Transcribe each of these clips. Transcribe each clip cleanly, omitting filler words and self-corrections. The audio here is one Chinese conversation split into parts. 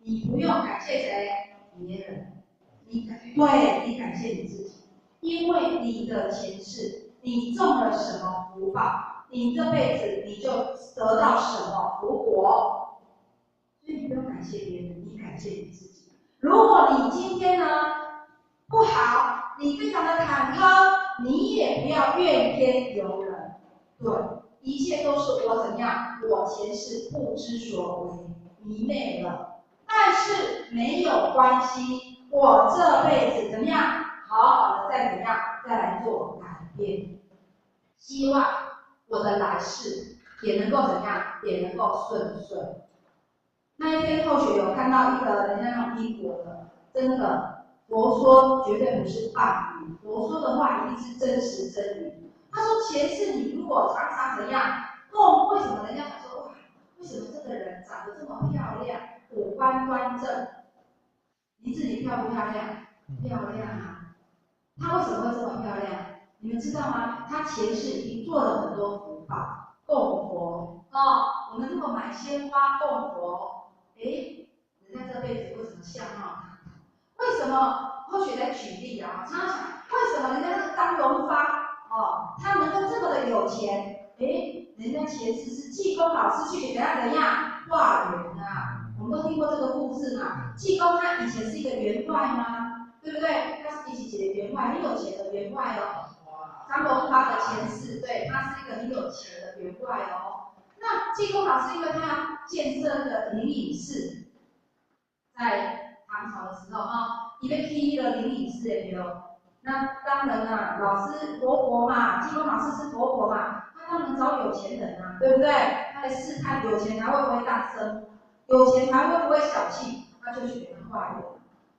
你不用感谢谁？别人，你感谢你自己，因为你的前世，你种了什么福报，你这辈子你就得到什么福果。所以你不用感谢别人，你感谢你自己。如果你今天呢不好，你非常的坎坷，你也不要怨天尤人。对，一切都是我怎样，我前世不知所为，迷昧了。但是没有关系，我这辈子怎么样，好好的再怎样，再来做改变。希望我的来世也能够怎样，也能够顺遂。那一天后学有看到一个人家那种英国的，真的佛说绝对不是妄语，佛说的话一定是真实真语。他说前世你如果常常怎样，为什么人家想说哇，为什么这个人长得这么漂亮，五官端正？你自己漂不漂亮？漂亮啊！他为什么会这么漂亮？你们知道吗？他前世已经做了很多福报，供佛哦，我们如果买鲜花供佛，人家这辈子为什么相貌堂堂？为什么？或许来举例啊，常常想，为什么人家那个张荣发他能够这么的有钱？人家前世是济公老师去给他怎样化缘啊？我们都听过这个故事嘛。济公他以前是一个员外吗？对不对？他是一起的员外，很有钱的员外哦。张荣发的前世，对，他是一个很有钱的员外哦。那济公老师因为他要建设那个灵隐寺，在唐朝的时候因为批了灵隐寺的没有。那当然啦，老师活佛嘛，济公老师是活佛嘛，他当然找有钱人啊，对不对？他来试探有钱还会不会大声，有钱还会不会小气，他就去给他化缘。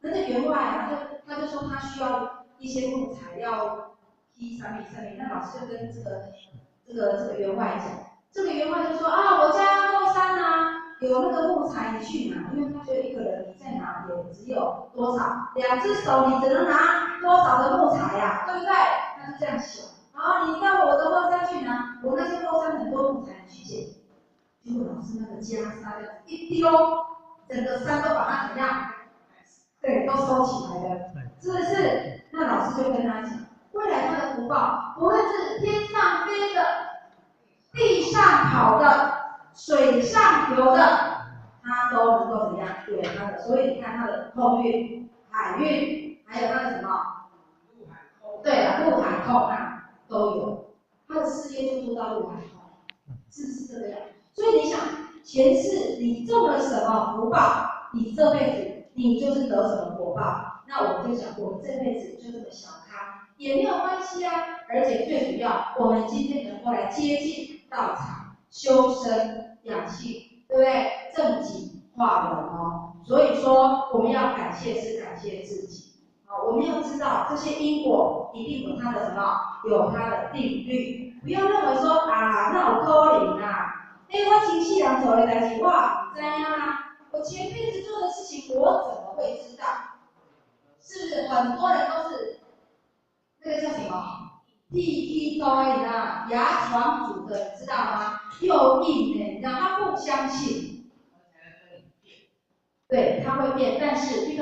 那这员外啊，他就说他需要一些木材要批上面，那老师就跟这个员外讲，这个员外就说啊，我家后山啊有那个木材，你去拿，因为他觉得一个人你在拿也只有多少，两只手你只能拿多少的木材呀，对不对？他是这样想。你到我的后山去拿，我那些后山很多木材，你去捡。结果老师那个袈裟一丢，整个山都把它怎样？对，都收起来了，是不是？那老师就跟他讲，未来他的福报，不论是天上飞的、地上跑的、水上游的，他都能够怎样有他的。所以你看他的空运、海运，还有他的什么？对了，陆海空啊都有。他的事业就做到陆海空，是不是这个样？所以你想，前世你种了什么福报，你这辈子你就是得什么果报。那我们就讲，我们这辈子就这么小咖，也没有关系啊。而且最主要，我们今天能够来接近道场，修身养性，对不对？正己化人哦。所以说，我们要感谢是感谢自己。我们要知道这些因果一定有它的什么，有它的定律。不要认为说那有可能啊。我前世人做的代志，我不知啊。我前辈子做的事情，我怎么会知道？是不是很多人都是那个叫什么地梯高你知道吗？牙床煮的，你知道吗？又硬你知道他不相信。对，他会变，但是遇到